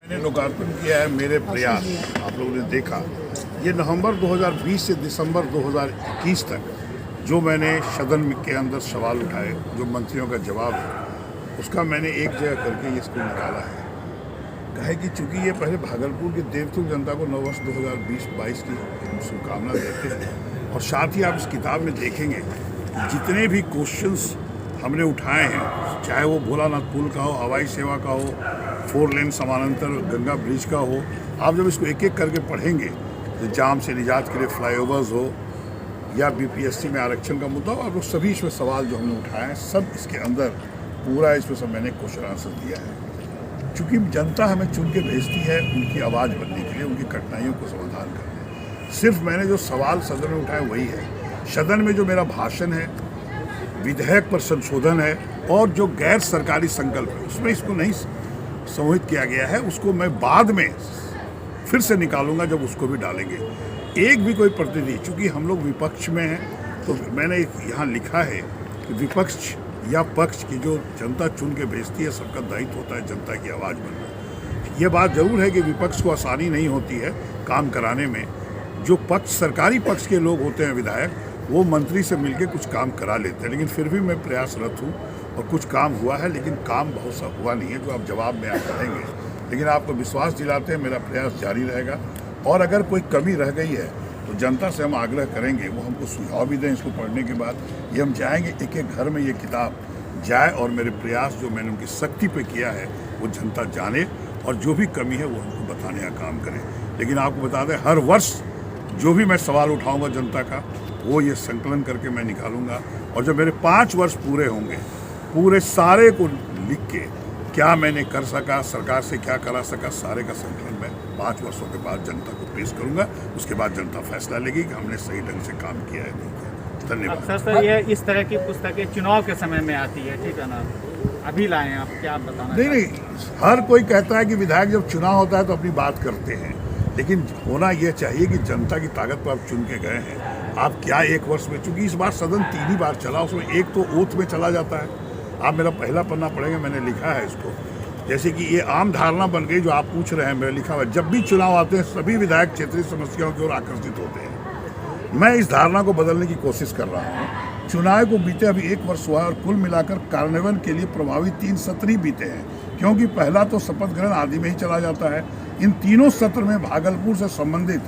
मैंने लोकार्पण किया है मेरे प्रयास, आप लोगों ने देखा ये नवंबर 2020 से दिसंबर 2021 तक जो मैंने सदन के अंदर सवाल उठाए, जो मंत्रियों का जवाब है, उसका मैंने एक जगह करके ये इसको निकाला है। कहे कि चूंकि ये पहले भागलपुर के देवतुल्य जनता को नववर्ष 2020-22 की शुभकामना देते हैं, और साथ ही आप इस किताब में देखेंगे जितने भी क्वेश्चंस हमने उठाए हैं, चाहे वो भोलानाथ पुल का हो, हवाई सेवा का हो, 4 लेन समानांतर गंगा ब्रिज का हो, आप जब इसको एक एक करके पढ़ेंगे तो जाम से निजात के लिए फ्लाईओवर्स हो या बीपीएससी में आरक्षण का मुद्दा हो, आप लोग सभी इसमें सवाल जो हमने उठाए हैं सब इसके अंदर पूरा इसमें सब मैंने क्वेश्चन आंसर दिया है। चूँकि जनता हमें चुन के भेजती है उनकी आवाज़ बनने के लिए, उनकी कठिनाइयों को समाधान करने। सिर्फ मैंने जो सवाल सदन में उठाए वही है। सदन में जो मेरा भाषण है, विधेयक पर संशोधन है और जो गैर सरकारी संकल्प है उसमें इसको नहीं समूहित किया गया है, उसको मैं बाद में फिर से निकालूंगा जब उसको भी डालेंगे। एक भी कोई प्रतिनिधि, चूँकि हम लोग विपक्ष में हैं तो मैंने यहाँ लिखा है कि विपक्ष या पक्ष की जो जनता चुन के भेजती है सबका दायित्व होता है जनता की आवाज़ बनना। ये बात जरूर है कि विपक्ष को आसानी नहीं होती है काम कराने में। जो पक्ष सरकारी पक्ष के लोग होते हैं विधायक, वो मंत्री से मिलके कुछ काम करा लेते हैं, लेकिन फिर भी मैं प्रयासरत हूँ और कुछ काम हुआ है, लेकिन काम बहुत सा हुआ नहीं है जो आप जवाब में आप करेंगे। लेकिन आपको विश्वास दिलाते हैं मेरा प्रयास जारी रहेगा, और अगर कोई कमी रह गई है तो जनता से हम आग्रह करेंगे वो हमको सुझाव भी दें। इसको पढ़ने के बाद ये हम चाहेंगे एक एक घर में ये किताब जाए और मेरे प्रयास जो मैंने उनकी सख्ती पे किया है वो जनता जाने, और जो भी कमी है वो हमको बताने का काम करें। लेकिन आपको बता दें हर वर्ष जो भी मैं सवाल उठाऊंगा जनता का वो ये संकलन करके मैं निकालूंगा, और जब मेरे 5 वर्ष पूरे होंगे पूरे सारे को लिख के क्या मैंने कर सका, सरकार से क्या करा सका, सारे का संकलन मैं 5 वर्षों के बाद जनता को पेश करूंगा। उसके बाद जनता फैसला लेगी कि हमने सही ढंग से काम किया है नहीं किया। धन्यवाद। सर ये इस तरह की पुस्तकें चुनाव के समय में आती है, ठीक है ना, अभी लाए हैं आप, क्या आप बताना? नहीं, हर कोई कहता है कि विधायक जब चुनाव होता है तो अपनी बात करते हैं, लेकिन होना यह चाहिए कि जनता की ताकत पर आप चुन के गए हैं। आप क्या एक वर्ष में, चूंकि इस बार सदन 3 ही बार चला, उसमें एक तो ओथ में चला जाता है। आप मेरा पहला पन्ना पढ़ेंगे, मैंने लिखा है इसको, जैसे कि ये आम धारणा बन गई जो आप पूछ रहे हैं, मेरा लिखा हुआ जब भी चुनाव आते हैं सभी विधायक क्षेत्रीय समस्याओं की ओर आकर्षित होते हैं। मैं इस धारणा को बदलने की कोशिश कर रहा हूँ। चुनाव को बीते अभी 1 वर्ष हुआ है और कुल मिलाकर कार्यान्वयन के लिए प्रभावी 3 सत्र ही बीते हैं, क्योंकि पहला तो शपथ ग्रहण आदि में ही चला जाता है। इन तीनों सत्र में भागलपुर से संबंधित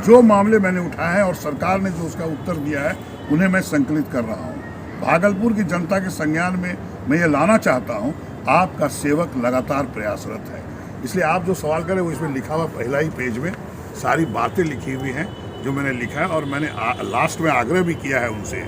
जो मामले मैंने उठाए हैं और सरकार ने जो उसका उत्तर दिया है उन्हें मैं संकलित कर रहा हूँ। भागलपुर की जनता के संज्ञान में मैं ये लाना चाहता हूँ, आपका सेवक लगातार प्रयासरत है। इसलिए आप जो सवाल करें वो इसमें लिखा हुआ पहला ही पेज में सारी बातें लिखी हुई हैं जो मैंने लिखा है, और मैंने लास्ट में आग्रह भी किया है उनसे,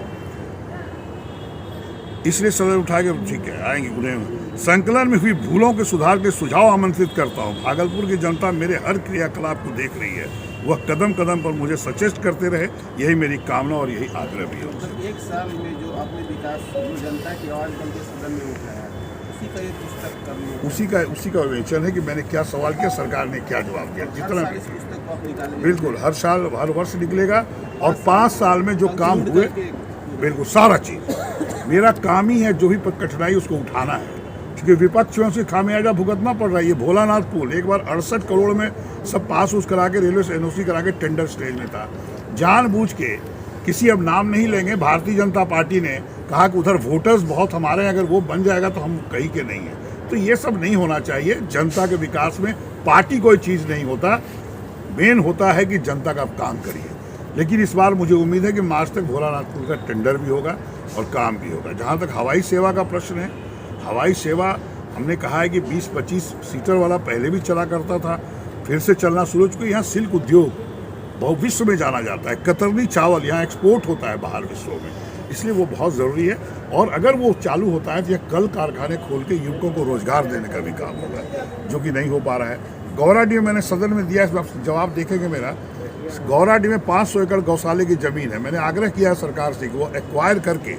इसलिए सदन उठा के ठीक है आएंगे। उन्हें संकलन में हुई भूलों के सुधार के सुझाव आमंत्रित करता हूँ। भागलपुर की जनता मेरे हर क्रियाकलाप को देख रही है, वह कदम कदम पर मुझे सचेत करते रहे, यही मेरी कामना और यही आग्रह भी है उनसे। 1 साल में जो आपने विकास जो जनता की आवाज़ बन के सदन में उठाया उसी का ये पुस्तक करना, उसी का विवेचन है कि मैंने क्या सवाल किया, सरकार ने क्या जवाब दिया। जितना इस पुस्तक को आप निकालेंगे बिल्कुल हर साल हर वर्ष निकलेगा, और 5 साल में जो काम हुए बिल्कुल सारा चीज़ मेरा काम ही है। जो भी कठिनाई उसको उठाना है, क्योंकि विपक्षियों से खामियाजा भुगतना पड़ रहा है। ये भोलानाथ पुल एक बार 68 करोड़ में सब पास उस करा के रेलवे से एनओसी करा के टेंडर स्टेज में था। जानबूझ के किसी, अब नाम नहीं लेंगे, भारतीय जनता पार्टी ने कहा कि उधर वोटर्स बहुत हमारे हैं, अगर वो बन जाएगा तो हम कहीं के नहीं हैं। तो ये सब नहीं होना चाहिए। जनता के विकास में पार्टी कोई चीज़ नहीं होता, मेन होता है कि जनता का आप काम करिए। लेकिन इस बार मुझे उम्मीद है कि मार्च तक भोलानाथ पुल का टेंडर भी होगा और काम भी होगा। जहाँ तक हवाई सेवा का प्रश्न है, हवाई सेवा हमने कहा है कि 20-25 सीटर वाला पहले भी चला करता था, फिर से चलना शुरू, चुके यहाँ सिल्क उद्योग बहुत विश्व में जाना जाता है। कतरनी चावल यहाँ एक्सपोर्ट होता है बाहर विश्व में, इसलिए वो बहुत ज़रूरी है। और अगर वो चालू होता है तो यह कल कारखाने खोल के युवकों को रोजगार देने का भी काम होगा, जो कि नहीं हो पा रहा है। गौराडीह में मैंने सदन में दिया, इस बार जवाब देखेंगे मेरा। गौराडीह में 500 एकड़ गौशाले की ज़मीन है। मैंने आग्रह किया है सरकार से कि वो एक्वायर करके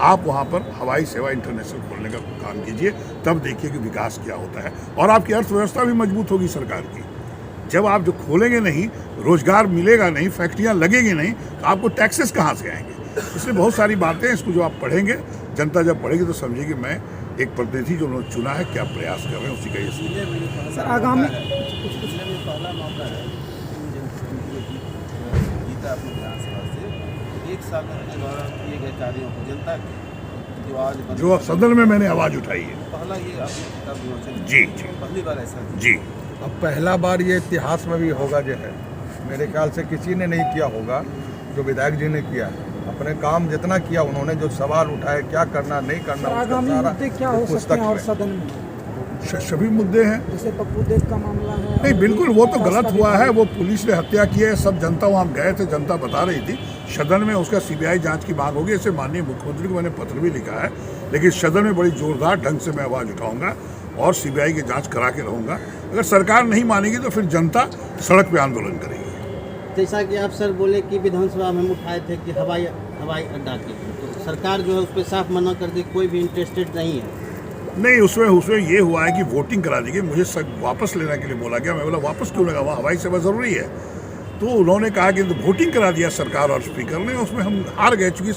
आप वहाँ पर हवाई सेवा इंटरनेशनल खोलने का काम कीजिए, तब देखिए कि विकास क्या होता है, और आपकी अर्थव्यवस्था भी मजबूत होगी सरकार की। जब आप जो खोलेंगे नहीं, रोजगार मिलेगा नहीं, फैक्ट्रियाँ लगेंगी नहीं, तो आपको टैक्सेस कहाँ से आएंगे। इसलिए बहुत सारी बातें, इसको जो आप पढ़ेंगे जनता जब पढ़ेगी तो समझेगी मैं एक प्रतिनिधि जो उन्होंने चुना है क्या प्रयास कर रहे हैं, उसी का ये सूचना। सर आगामी पिछले में पहला मौका है जीता अपने विधानसभा से, 1 साल के दौरान किए गए कार्यों को जनता की जो आज जो सदन में मैंने आवाज़ उठाई है, पहला ये आपने किताब विमोचन जी जी पहली बार ऐसा जी। अब पहला बार ये इतिहास में भी होगा जो है, मेरे ख्याल से किसी ने नहीं किया होगा जो विधायक जी ने किया है। अपने काम जितना किया उन्होंने, जो सवाल उठाए क्या करना नहीं करना, उसका आगामी सारा मुद्दे क्या हो सकते हैं और सदन में, सभी मुद्दे हैं। जैसे पप्पू देव का मामला है? नहीं बिल्कुल, वो तो गलत हुआ है, वो पुलिस ने हत्या की है, सब जनता वहाँ गए थे, जनता बता रही थी। सदन में उसका सीबीआई जांच की मांग होगी, ऐसे माननीय मुख्यमंत्री को मैंने पत्र भी लिखा है, लेकिन सदन में बड़ी जोरदार ढंग से मैं आवाज़ उठाऊंगा और सीबीआई की जांच करा के रहूँगा। अगर सरकार नहीं मानेगी तो फिर जनता सड़क पर आंदोलन करेगी। जैसा कि आप सर बोले कि विधानसभा में हम उठाए थे कि हवाई अड्डा की, तो सरकार जो है उस पर साफ मना कर दी, कोई भी इंटरेस्टेड नहीं है। नहीं, उसमें ये हुआ है कि वोटिंग करा दी गई, मुझे वापस लेने के लिए बोला गया। मैं बोला वापस क्यों लगा, वहाँ हवाई सेवा ज़रूरी है। तो उन्होंने कहा कि वोटिंग करा दिया सरकार और स्पीकर ने, उसमें हम हार गए। चूँकि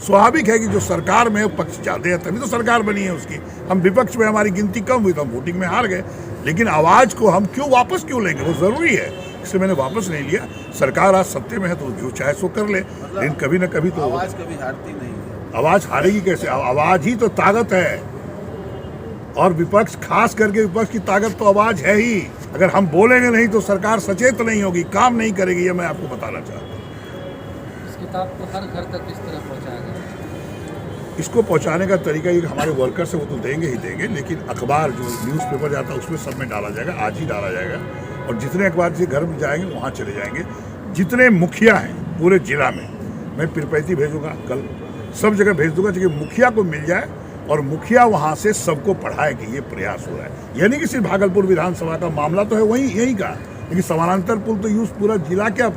स्वाभाविक है कि जो सरकार में पक्ष ज़्यादा है तभी तो सरकार बनी है उसकी। हम विपक्ष में हमारी गिनती कम हुई तो हम वोटिंग में हार गए, लेकिन आवाज़ को हम वापस क्यों लेंगे, वो ज़रूरी है, इसलिए मैंने वापस नहीं लिया। सरकार आज सत्ते में है तो जो चाहे सो कर ले, लेकिन कभी न कभी तो आवाज़ कभी हारती नहीं है। आवाज़ हारेगी कैसे? आवाज़ ही तो ताकत है, और विपक्ष, खास करके विपक्ष की ताकत तो आवाज़ है ही। अगर हम बोलेंगे नहीं तो सरकार सचेत नहीं होगी, काम नहीं करेगी, ये मैं आपको बताना चाहता हूँ। इस किताब को हर घर तक किस तरह पहुँचाया गया? इसको पहुंचाने का तरीका ये हमारे वर्कर्स है, वो तो देंगे ही देंगे, लेकिन अखबार जो न्यूज़पेपर जाता है उसमें सब में डाला जाएगा, आज ही डाला जाएगा। और जितने अखबार से घर में जाएंगे वहाँ चले जाएंगे। जितने मुखिया हैं पूरे जिला में, मैं पिरपैती भेजूँगा, कल सब जगह भेज दूँगा, ताकि मुखिया को मिल जाए और मुखिया वहाँ से सबको पढ़ाए कि ये प्रयास हो रहा है। यानी कि सिर्फ भागलपुर विधानसभा का मामला तो है वहीं यहीं का, लेकिन समानांतर पुल तो यूज़ पूरा जिला क्या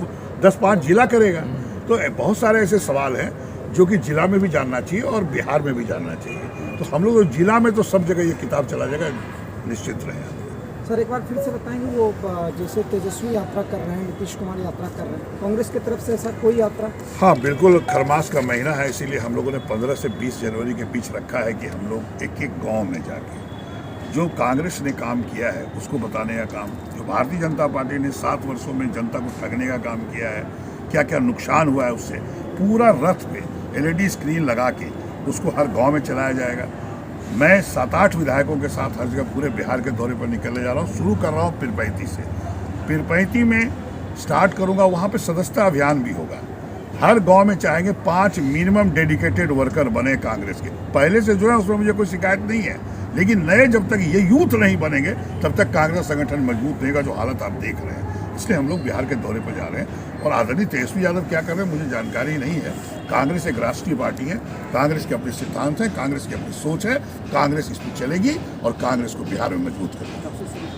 10-5 जिला करेगा। तो बहुत सारे ऐसे सवाल हैं जो कि जिला में भी जानना चाहिए और बिहार में भी जानना चाहिए। तो हम लोग जिला में तो सब जगह ये किताब चला जाएगा, निश्चित रहे। सर एक बार फिर से बताएंगे, वो जैसे तेजस्वी यात्रा कर रहे हैं, नीतीश कुमार यात्रा कर रहे हैं, कांग्रेस की तरफ से ऐसा कोई यात्रा? हाँ बिल्कुल, खरमास का महीना है, इसीलिए हम लोगों ने 15 से 20 जनवरी के बीच रखा है कि हम लोग एक एक गांव में जाके जो कांग्रेस ने काम किया है उसको बताने का काम, जो भारतीय जनता पार्टी ने 7 वर्षों में जनता को ठगने का काम किया है, क्या क्या नुकसान हुआ है उससे, पूरा रथ पे LED स्क्रीन लगा के उसको हर गांव में चलाया जाएगा। मैं 7-8 विधायकों के साथ हर जगह पूरे बिहार के दौरे पर निकलने जा रहा हूँ। शुरू कर रहा हूँ पिरपैती से, पिरपैती में स्टार्ट करूँगा, वहाँ पे सदस्यता अभियान भी होगा। हर गांव में चाहेंगे 5 मिनिमम डेडिकेटेड वर्कर बने कांग्रेस के। पहले से जो है उसमें मुझे कोई शिकायत नहीं है, लेकिन नए जब तक ये यूथ नहीं बनेंगे तब तक कांग्रेस संगठन मजबूत रहेगा, जो हालत आप देख रहे हैं। इसलिए हम लोग बिहार के दौरे पर जा रहे हैं। और आदरणीय तेजस्वी यादव क्या कर रहे हैं मुझे जानकारी नहीं है। कांग्रेस एक राष्ट्रीय पार्टी है, कांग्रेस के अपने सिद्धांत हैं, कांग्रेस की अपनी सोच है, कांग्रेस इस पर चलेगी और कांग्रेस को बिहार में मजबूत करेगी।